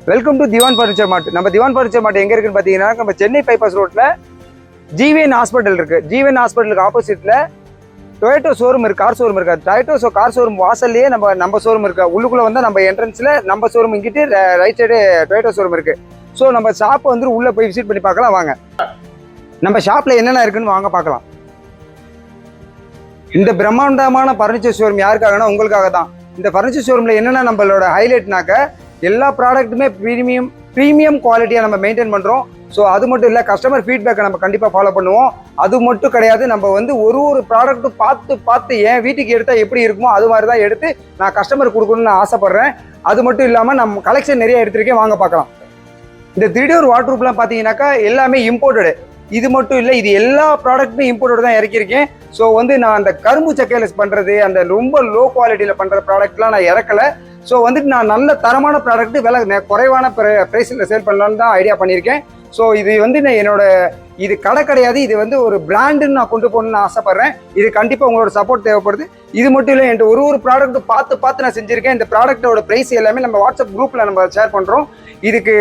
Welcome to Diwan furniture மார்ட். நம்ம திவான் furniture மார்ட் எங்க இருக்குன்னு பாத்தீங்கன்னா நம்ம சென்னை பைபாஸ் ரோட்ல ஜிவிஎன் ஹாஸ்பிட்டல் இருக்கு. ஜிவிஎன் ஹாஸ்பிட்டலுக்கு ஆப்போசிட்ல டொயோட்டோ ஷோரூம் இருக்கு, கார் ஷோரூம் இருக்கு. டொயோட்டோ கார் ஷோரூம் வாசல்லையே நம்ம ஷோரூம் இருக்கு. உள்ளுக்குள்ள வந்து நம்ம என்ட்ரன்ஸ்ல நம்ம ஷோரூம் இங்கிட்டு ரைட் சைடு டொயோட்டோ ஷோரூம் இருக்கு. ஸோ நம்ம ஷாப் வந்து உள்ள போய் விசிட் பண்ணி பார்க்கலாம் வாங்க. நம்ம ஷாப்ல என்னென்ன இருக்குன்னு வாங்க பார்க்கலாம். இந்த பிரம்மாண்டமான ஃபர்னிச்சர் ஷோரூம் யாருக்காகனா உங்களுக்காக தான். இந்த ஃபர்னிச்சர் ஷோரூம்ல என்னென்ன நம்மளோட ஹைலைட்னாக்க எல்லா ப்ராடக்ட்டுமே ப்ரீமியம் குவாலிட்டியாக நம்ம மெயின்டைன் பண்ணுறோம். ஸோ அது மட்டும் இல்லை, கஸ்டமர் ஃபீட்பேக்கை நம்ம கண்டிப்பாக ஃபாலோ பண்ணுவோம். அது மட்டும் கிடையாது, நம்ம வந்து ஒரு ப்ராடக்ட்டும் பார்த்து என் வீட்டுக்கு எடுத்தால் எப்படி இருக்குமோ அது மாதிரி தான் எடுத்து நான் கஸ்டமர் கொடுக்கணும்னு நான் ஆசைப்பட்றேன். அது மட்டும் இல்லாமல் நம்ம கலெக்ஷன் நிறைய எடுத்திருக்கேன், வாங்க பார்க்கலாம். இந்த 3 டோர் வார்ட்ரூப்லாம் பார்த்தீங்கன்னாக்கா எல்லாமே இம்போர்ட்டடு. இது மட்டும் இல்லை, இது எல்லா ப்ராடக்ட்டுமே இம்போர்ட்டோடு தான் இறக்கியிருக்கேன். ஸோ வந்து நான் அந்த கரும்பு சக்கையில் பண்ணுறது, அந்த ரொம்ப லோ குவாலிட்டியில் பண்ணுற ப்ராடக்ட்லாம் நான் இறக்கலை. ஸோ வந்துட்டு நான் நல்ல தரமான ப்ராடக்ட் விலை குறைவான ப்ரைஸில் சேல் பண்ணலான்னு தான் ஐடியா பண்ணியிருக்கேன். ஸோ இது வந்து இது கடை கிடையாது, இது வந்து ஒரு பிராண்டுன்னு நான் கொண்டு போகணுன்னு ஆசைப்பட்றேன். இது கண்டிப்பாக உங்களோட சப்போர்ட் தேவைப்படுது. இது மட்டும் இல்லை, என்கிட்ட ஒரு ப்ராடக்ட் பார்த்து நான் செஞ்சுருக்கேன். இந்த ப்ராடக்ட்டோட ப்ரைஸ் எல்லாமே நம்ம வாட்ஸ்அப் குரூப்பில் நம்ம ஷேர் பண்ணுறோம். இதுக்கு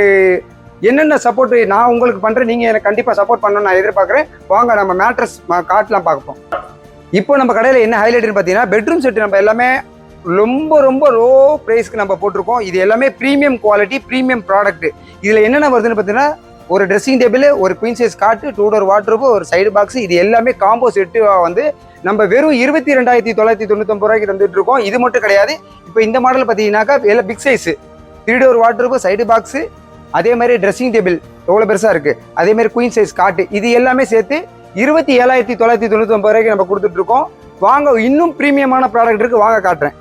என்னென்ன சப்போர்ட் நான் உங்களுக்கு பண்ணுறேன், நீங்கள் எனக்கு கண்டிப்பாக சப்போர்ட் பண்ணணும்னு நான் எதிர்பார்க்குறேன். வாங்க நம்ம மேட்ரஸ் கார்ட்லாம் பார்ப்போம். இப்போ நம்ம கடையில் என்ன ஹைலைட்னு பார்த்தீங்கன்னா பெட்ரூம் செட்டு நம்ம எல்லாமே ரொம்ப லோ ப்ரைஸ்க்கு நம்ம போட்டிருக்கோம். இது எல்லாமே ப்ரீமியம் குவாலிட்டி, ப்ரீமியம் ப்ராடக்ட். இதில் என்னென்ன வருதுன்னு பார்த்தீங்கன்னா ஒரு ட்ரெஸ்ஸிங் டேபிள், ஒரு குயின் சைஸ் காட்டு, 2 டோர் வார்ட்ரோப், ஒரு சைடு பாக்ஸ், இது எல்லாமே காம்போ செட்டு வந்து நம்ம வெறும் 22,999 ரூபாய்க்கு தந்துட்டு இருக்கோம். இது மட்டும் கிடையாது, இப்போ இந்த மாடல் பார்த்தீங்கன்னாக்கா எல்லாம் big size 3 door wardrobe, side box, அதே மாதிரி ட்ரெஸ்ஸிங் டேபிள் எவ்வளோ பெருசாக இருக்குது, அதே மாதிரி குயின் சைஸ் காட்டு, இது எல்லாமே சேர்த்து 27,999 ரூபாய்க்கு நம்ம கொடுத்துட்ருக்கோம். வாங்க, இன்னும் ப்ரீமியமான ப்ராடக்ட் இருக்குது, வாங்க காட்டுறேன்.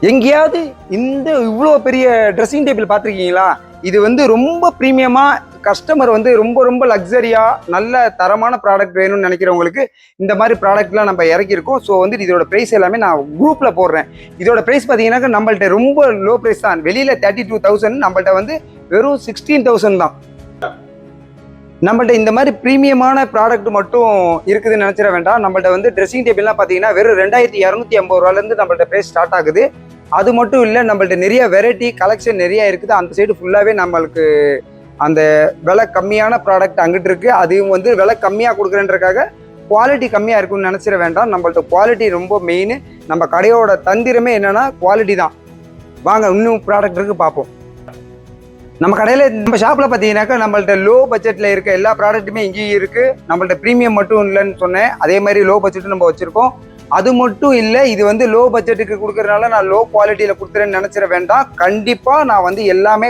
எங்கேயாவது இந்த இவ்வளோ பெரிய ட்ரெஸ்ஸிங் டேபிள் பார்த்துருக்கீங்களா? இது வந்து ரொம்ப ப்ரீமியமாக கஸ்டமர் வந்து ரொம்ப லக்ஸரியாக நல்ல தரமான ப்ராடக்ட் வேணும்னு நினைக்கிறவங்களுக்கு இந்த மாதிரி ப்ராடக்ட்லாம் நம்ம இறக்கியிருக்கோம். ஸோ வந்து இதோட ப்ரைஸ் எல்லாமே நான் குரூப்பில் போடுறேன். இதோட ப்ரைஸ் பார்த்தீங்கன்னாக்கா நம்மள்ட்ட ரொம்ப லோ ப்ரைஸ் தான். வெளியில் 32,000, நம்மள்ட்ட வந்து வெறும் 16,000 தான். நம்மள்ட்ட இந்த மாதிரி ப்ரீமியமான ப்ராடக்ட் மட்டும் இருக்குதுன்னு நினச்சிட வேண்டாம். நம்மள்ட்ட வந்து ட்ரெஸ்ஸிங் டேபிள்லாம் பார்த்தீங்கன்னா வெறும் 2,250 ரூபாலேருந்து நம்மள்ட்ட ப்ரைஸ் ஸ்டார்ட் ஆகுது. அது மட்டும் இல்லை, நம்மள்ட்ட நிறைய வெரைட்டி கலெக்ஷன் நிறையா இருக்குது. அந்த சைடு ஃபுல்லாகவே நம்மளுக்கு அந்த விலை கம்மியான ப்ராடக்ட் அங்கிட்டு இருக்குது. அதுவும் வந்து விலை கம்மியாக கொடுக்குறேன்றக்காக குவாலிட்டி கம்மியாக இருக்குன்னு நினச்சிட வேண்டாம். நம்மள்ட்ட குவாலிட்டி ரொம்ப மெயின். நம்ம கடையோட தந்திரமே என்னென்னா குவாலிட்டி தான். வாங்க இன்னும் ப்ராடக்ட் இருக்குது பார்ப்போம். நம்ம கடையில் நம்ம ஷாப்பில் பார்த்தீங்கன்னாக்கா நம்மள்ட்ட லோ பட்ஜெட்டில் இருக்க எல்லா ப்ராடக்ட்டுமே இங்கேயும் இருக்குது. நம்மள்ட்ட ப்ரீமியம் மட்டும் இல்லைன்னு சொன்னேன், அதே மாதிரி லோ பட்ஜெட்டும் நம்ம வச்சுருக்கோம். அது மட்டும் இல்லை, இது வந்து லோ பட்ஜெட்டுக்கு கொடுக்குறதுனால நான் லோ குவாலிட்டியில் கொடுத்துறேன்னு நினச்சிட வேண்டாம். கண்டிப்பாக நான் வந்து எல்லாமே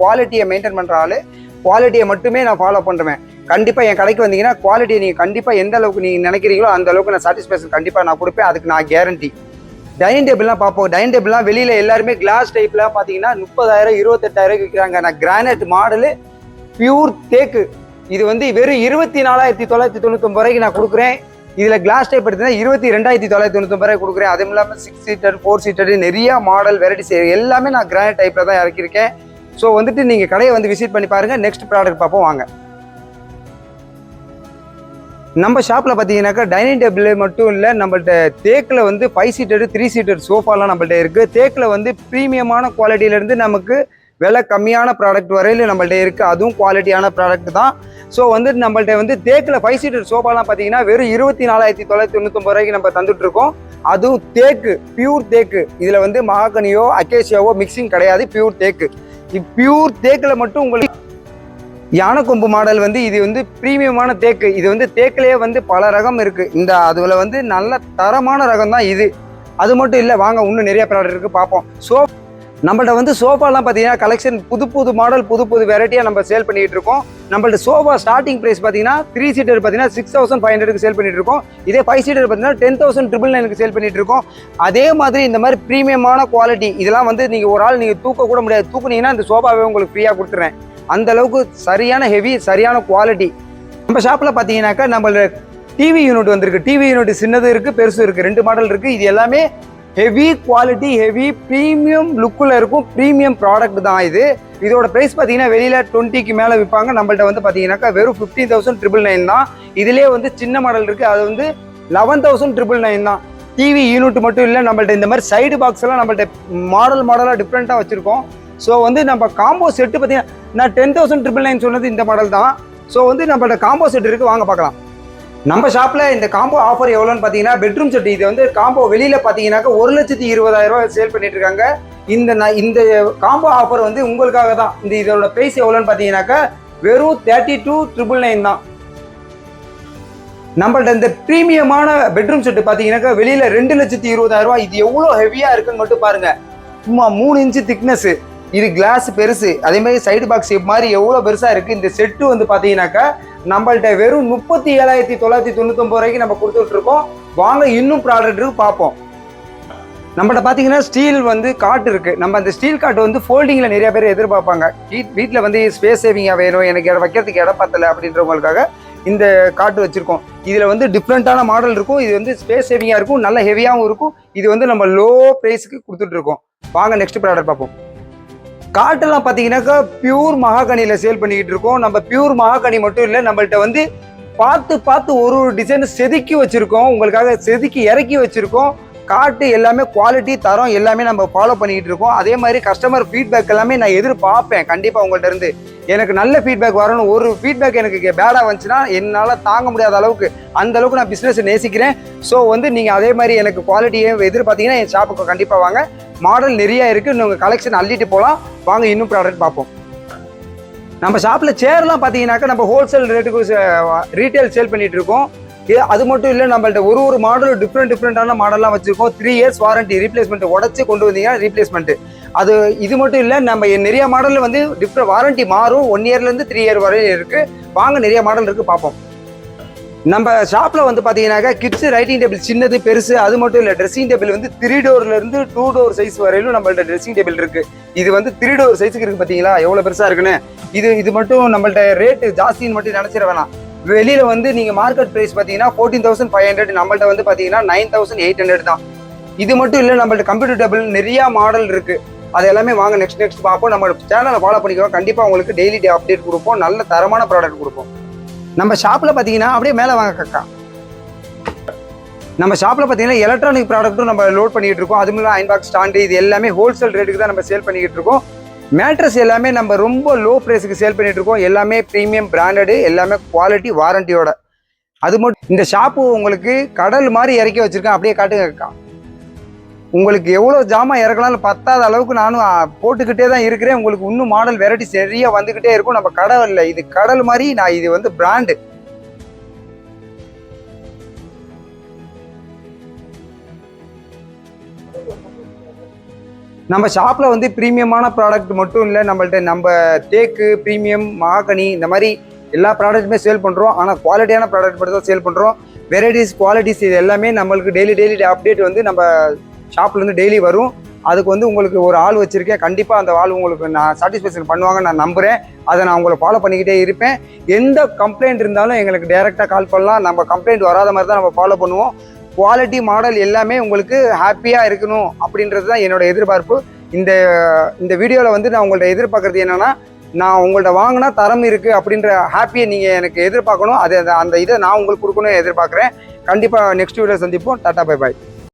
குவாலிட்டியை மெயின்டைன் பண்ணுற ஆள். குவாலிட்டியை மட்டுமே நான் ஃபாலோ பண்ணுறேன். கண்டிப்பாக என் கடைக்கு வந்தீங்கன்னா குவாலிட்டியை நீங்கள் கண்டிப்பாக எந்த அளவுக்கு நீங்கள் நினைக்கிறீங்களோ அந்த அளவுக்கு நான் சாட்டிஸ்ஃபேக்ஷன் கண்டிப்பாக நான் கொடுப்பேன். அதுக்கு நான் கேரண்டி. டைனிங் டேபிள்லாம் பார்ப்போம். டைனிங் டேபிள்லாம் வெளியில் எல்லாருமே கிளாஸ் டைப்லாம் பார்த்தீங்கன்னா 30,000 28,000 விற்கிறாங்க. நான் கிரானைட் மாடலு பியூர் தேக்கு இது வந்து வெறும் 24,999 ரூபாய்க்கு நான் கொடுக்குறேன். இதில் கிளாஸ் டைப் எடுத்தீங்கன்னா 22,999 ரூபாய் கொடுக்குறேன். அதுவும் இல்லாமல் 6 சீட்டர் 4 சீட்டர் நிறையா மாடல் வெரைட்டிஸ் எல்லாமே நான் கிரானைட் டைப்பில் தான் இறக்கியிருக்கேன். ஸோ வந்துட்டு நீங்கள் கடையை வந்து விசிட் பண்ணி பாருங்கள். நெக்ஸ்ட் ப்ராடக்ட் பார்ப்போம் வாங்க. நம்ம ஷாப்பில் பார்த்தீங்கன்னாக்கா டைனிங் டேபிள் மட்டும் இல்லை, நம்மள்ட்ட தேக்கில் வந்து 5 சீட்டர் 3 சீட்டர் சோஃபாலாம் நம்மள்ட்ட இருக்குது. தேக்கில் வந்து ப்ரீமியமான குவாலிட்டியிலேருந்து நமக்கு விலை கம்மியான ப்ராடக்ட் வரையில் நம்மள்ட்ட இருக்குது. அதுவும் குவாலிட்டியான ப்ராடக்ட் தான். ஸோ வந்து நம்மள்ட்ட வந்து தேக்கில் 5 சீட்டர் சோஃபாலாம் பார்த்தீங்கன்னா வெறும் 24,999 ரூபாய்க்கு நம்ம தந்துட்டுருக்கோம். அதுவும் தேக்கு, பியூர் தேக்கு. இதில் வந்து மகாகனியோ அக்கேஷியாவோ மிக்சிங் கிடையாது, பியூர் தேக்கு. பியூர் தேக்கில் மட்டும் உங்களுக்கு யானைக்கொம்பு மாடல் வந்து இது வந்து ப்ரீமியமான தேக்கு. இது வந்து தேக்கிலேயே வந்து பல ரகம் இருக்குது. இந்த அதில் வந்து நல்ல தரமான ரகம் தான் இது. அது மட்டும் இல்லை, வாங்க இன்னும் நிறைய ப்ராடக்ட் இருக்குது பார்ப்போம். நம்மள்ட்ட வந்து சோஃபாலாம் பார்த்தீங்கன்னா கலெக்ஷன் புது மாடல் புது வெரைட்டியாக நம்ம சேல் பண்ணிகிட்டு இருக்கோம். நம்மள்ட்ட சோஃபா ஸ்டார்டிங் ப்ரைஸ் பார்த்தீங்கன்னா 3 சீட்டர் பார்த்தீங்கன்னா 6,500க்கு சேல் பண்ணிட்டு இருக்கோம். இதே 5 சீட்டர் பார்த்தீங்கன்னா 10,999க்கு சேல் பண்ணிட்டு இருக்கோம். அதே மாதிரி இந்த மாதிரி ப்ரீமியமான குவாலிட்டி இதெல்லாம் வந்து நீங்கள் ஒரு ஆள் நீங்கள் தூக்க கூட முடியாது. தூக்குனீங்கன்னா இந்த சோஃபாவே உங்களுக்கு ஃப்ரீயாக கொடுத்துறேன். அந்த அளவுக்கு சரியான ஹெவி, சரியான குவாலிட்டி. நம்ம ஷாப்பில் பார்த்தீங்கன்னாக்கா நம்மளோட டிவி யூனிட் வந்திருக்கு. டிவி யூனிட் சின்னது இருக்குது, பெருசு இருக்குது, 2 மாடல் இருக்குது. இது எல்லாமே ஹெவி குவாலிட்டி, ஹெவி ப்ரீமியம் லுக்கில் இருக்கும். ப்ரீமியம் ப்ராடக்ட் தான் இது. இதோட ப்ரைஸ் பார்த்தீங்கன்னா வெளியில் 20க்கு மேலே விற்பாங்க. நம்மள்ட்ட வந்து பார்த்தீங்கன்னாக்கா வெறும் 15,999 தான். இதிலே வந்து சின்ன மாடல் இருக்குது, அது வந்து 11,999 தான். டிவி யூனிட் மட்டும் இல்லை, நம்மள்ட்ட இந்த மாதிரி சைடு பாக்ஸ் எல்லாம் நம்மள்ட்ட மாடலாக டிஃப்ரெண்ட்டாக வச்சுருக்கோம். ஸோ வந்து நம்ம காம்போ செட்டு பார்த்தீங்கன்னா நான் 10,999 சொன்னது இந்த மாடல் தான். ஸோ வந்து நம்மளோட காம்போ செட் இருக்குது, வாங்க பார்க்கலாம். நம்ம ஷாப்பில் இந்த காம்போ ஆஃபர் எவ்வளோன்னு பார்த்தீங்கன்னா பெட்ரூம் செட் இது வந்து காம்போ வெளியில் பார்த்தீங்கன்னாக்கா 1,20,000 ரூபா சேல் பண்ணிட்டு இருக்காங்க. இந்த காம்போ ஆஃபர் வந்து உங்களுக்காக தான். இதோட ப்ரைஸ் எவ்வளோன்னு பார்த்தீங்கன்னாக்கா வெறும் 32,999 தான். நம்மள்ட்ட இந்த ப்ரீமியமான பெட்ரூம் செட்டு பார்த்தீங்கன்னாக்கா வெளியில் 2,20,000 ரூபா. இது எவ்வளோ ஹெவியாக இருக்குன்னு மட்டும் பாருங்க. சும்மா 3 இன்ச்சு திக்னஸ், இது கிளாஸ் பெருசு, அதே மாதிரி சைடு பாக்ஸ் ஷேப் மாதிரி எவ்வளோ பெருசாக இருக்குது. இந்த செட்டு வந்து பார்த்தீங்கன்னாக்கா நம்மள்ட்ட வெறும் 37,999 ரூபாய்க்கு நம்ம கொடுத்துட்ருக்கோம். வாங்க இன்னும் ப்ராடக்ட் பார்ப்போம். நம்மள்ட்ட பார்த்தீங்கன்னா ஸ்டீல் வந்து காட் இருக்குது. நம்ம அந்த ஸ்டீல் காட் வந்து ஃபோல்டிங்கில் நிறைய பேர் எதிர்பார்ப்பாங்க. வீட்டில் வந்து ஸ்பேஸ் சேவிங்காக வேணும், எனக்கு வைக்கிறதுக்கு இடம் பத்தலை அப்படின்றவங்களுக்காக இந்த காட்டு வச்சுருக்கோம். இதில் வந்து டிஃப்ரெண்ட்டான மாடல் இருக்கும். இது வந்து ஸ்பேஸ் சேவிங்காக இருக்கும், நல்ல ஹெவியாகவும் இருக்கும். இது வந்து நம்ம லோ ப்ரைஸுக்கு கொடுத்துட்ருக்கோம். வாங்க நெக்ஸ்ட் ப்ராடக்ட் பார்ப்போம். காட்டெல்லாம் பார்த்தீங்கன்னாக்கா பியூர் மகாகனியில் சேல் பண்ணிக்கிட்டு இருக்கோம். நம்ம பியூர் மகாகனி மட்டும் இல்லை, நம்மள்ட்ட வந்து பார்த்து ஒரு டிசைன் செதுக்கி வச்சுருக்கோம், உங்களுக்காக செதுக்கி இறக்கி வச்சுருக்கோம். காட்டு எல்லாமே குவாலிட்டி தரம் எல்லாமே நம்ம ஃபாலோ பண்ணிக்கிட்டு இருக்கோம். அதே மாதிரி கஸ்டமர் ஃபீட்பேக் எல்லாமே நான் எதிர்பார்ப்பேன். கண்டிப்பாக உங்கள்கிட்ட இருந்து எனக்கு நல்ல ஃபீட்பேக் வரணும். ஒரு ஃபீட்பேக் எனக்கு பேடாக வந்துச்சுன்னா என்னால் தாங்க முடியாத அளவுக்கு அந்த அளவுக்கு நான் பிஸ்னஸ் நேசிக்கிறேன். ஸோ வந்து நீங்கள் அதே மாதிரி எனக்கு குவாலிட்டியை எதிர்பார்த்தீங்கன்னா என் ஷாப்புக்கு கண்டிப்பாக வாங்க. மாடல் நிறைய இருக்குது, நீங்கள் கலெக்ஷன் அள்ளிட்டு போகலாம். வாங்க இன்னும் ப்ராடக்ட் பார்ப்போம். நம்ம ஷாப்பில் சேர்லாம் பார்த்தீங்கன்னாக்கா நம்ம ஹோல்சேல் ரேட்டுக்கு ரீட்டைல் சேல் பண்ணிகிட்டு இருக்கோம். அது மட்டும் இல்லை, நம்மள்ட்ட ஒரு மாடலும் டிஃப்ரெண்டான மாடல்லாம் வச்சுருக்கோம். 3 இயர்ஸ் வாரண்டி, ரீப்ளேஸ்மெண்ட் உடச்சி கொண்டு வந்தீங்கன்னா ரீப்ளேஸ்மெண்ட்டு. இது மட்டும் இல்லை, நம்ம நிறைய மாடலில் வந்து வாரண்டி மாறும். 1 இயர்லேருந்து 3 இயர் வரையும் இருக்குது. வாங்க நிறைய மாடல் இருக்குது பார்ப்போம். நம்ம ஷாப்பில் வந்து பார்த்தீங்கன்னாக்கா கிட்ஸ் ரைட்டிங் டேபிள் சின்னது பெருசு அது மட்டும் இல்லை, ட்ரெஸ்ஸிங் டேபிள் வந்து 3 டோர்லேருந்து 2 டோர் சைஸ் வரையிலும் நம்மள்ட்ட ட்ரெஸ்ஸிங் டேபிள் இருக்குது. இது வந்து 3 டோர் சைஸுக்கு இருக்குது. பார்த்தீங்களா எவ்வளோ பெருசாக இருக்குன்னு. இது மட்டும் நம்மள்ட்ட ரேட்டு ஜாஸ்தின்னு மட்டும் நினச்சிட வேணாம். வெளியில் வந்து நீங்கள் மார்க்கெட் ப்ரைஸ் பார்த்தீங்கன்னா 14,500, நம்மள்ட்ட வந்து பார்த்தீங்கன்னா 9,800 தான். இது மட்டும் இல்லை, நம்மள்ட்ட கம்ப்யூட்டர் டேபிள் நிறையா மாடல் இருக்குது. அது எல்லாமே வாங்க நெக்ஸ்ட் பார்ப்போம். நம்ம சேனலை ஃபாலோ பண்ணிக்குவோம். கண்டிப்பாக உங்களுக்கு டெய்லி அப்டேட் கொடுப்போம், நல்ல தரமான ப்ராடக்ட் கொடுப்போம். நம்ம ஷாப்பில் பார்த்தீங்கன்னா அப்படியே மேலே வாங்க கக்கா. நம்ம ஷாப்பில் பார்த்தீங்கன்னா எலக்ட்ரானிக் ப்ராடக்ட்டும் நம்ம லோட் பண்ணிகிட்டு இருக்கோம். அது மூலம் அயன் பாக்ஸ் ஸ்டாண்டு இது எல்லாமே ஹோல்சேல் ரேட்டுக்கு தான் நம்ம சேல் பண்ணிக்கிட்டு இருக்கோம். மேட்ரஸ் எல்லாமே நம்ம ரொம்ப லோ ப்ரைஸுக்கு சேல் பண்ணிட்டு இருக்கோம். எல்லாமே ப்ரீமியம் பிராண்டடு, எல்லாமே குவாலிட்டி வாரண்டியோட. அது மட்டும் இந்த ஷாப்பு உங்களுக்கு கடல் மாதிரி இறக்கி வச்சிருக்கேன். அப்படியே காட்டுங்க. உங்களுக்கு எவ்வளோ ஜாமான் இறக்கலாம்னு பத்தாத அளவுக்கு நானும் போட்டுக்கிட்டே தான் இருக்கிறேன். உங்களுக்கு இன்னும் மாடல் வெரைட்டி சரியாக வந்துக்கிட்டே இருக்கும். நம்ம கடல் இல்லை, இது கடல் மாதிரி. இது வந்து பிராண்டு. நம்ம ஷாப்பில் வந்து ப்ரீமியமான ப்ராடக்ட் மட்டும் இல்லை, நம்மள்ட்ட நம்ம தேக்கு ப்ரீமியம் மகாகனி இந்த மாதிரி எல்லா ப்ராடக்ட்டுமே சேல் பண்ணுறோம். ஆனால் குவாலிட்டியான ப்ராடக்ட் மட்டும் தான் சேல் பண்ணுறோம். வெரைட்டிஸ் குவாலிட்டிஸ் இது எல்லாமே நம்மளுக்கு டெய்லி அப்டேட் வந்து நம்ம ஷாப்லேருந்து டெய்லி வரும். அதுக்கு வந்து உங்களுக்கு ஒரு ஆள் வச்சுருக்கேன். கண்டிப்பாக அந்த ஆள் உங்களுக்கு நான் சாட்டிஸ்ஃபேக்ஷன் பண்ணுவாங்க நான் நம்புகிறேன். அதை நான் உங்களை ஃபாலோ பண்ணிக்கிட்டே இருப்பேன். எந்த கம்ப்ளைண்ட் இருந்தாலும் எங்களுக்கு டைரெக்டாக கால் பண்ணலாம். நம்ம கம்ப்ளைண்ட் வராத மாதிரி தான் நம்ம ஃபாலோ பண்ணுவோம். குவாலிட்டி மாடல் எல்லாமே உங்களுக்கு ஹாப்பியாக இருக்கணும் அப்படின்றது தான் என்னோட எதிர்பார்ப்பு. இந்த வீடியோவில் வந்து நான் உங்கள்ட்ட எதிர்பார்க்குறது என்னென்னா, நான் உங்கள்ட்ட வாங்கினா தரம் இருக்குது அப்படின்ற ஹாப்பியை நீங்கள் எனக்கு எதிர்பார்க்கணும். அந்த இதை நான் உங்களுக்கு கொடுக்கணும்னு எதிர்பார்க்குறேன். கண்டிப்பாக நெக்ஸ்ட் வீடியோ சந்திப்போம். Tata bye bye.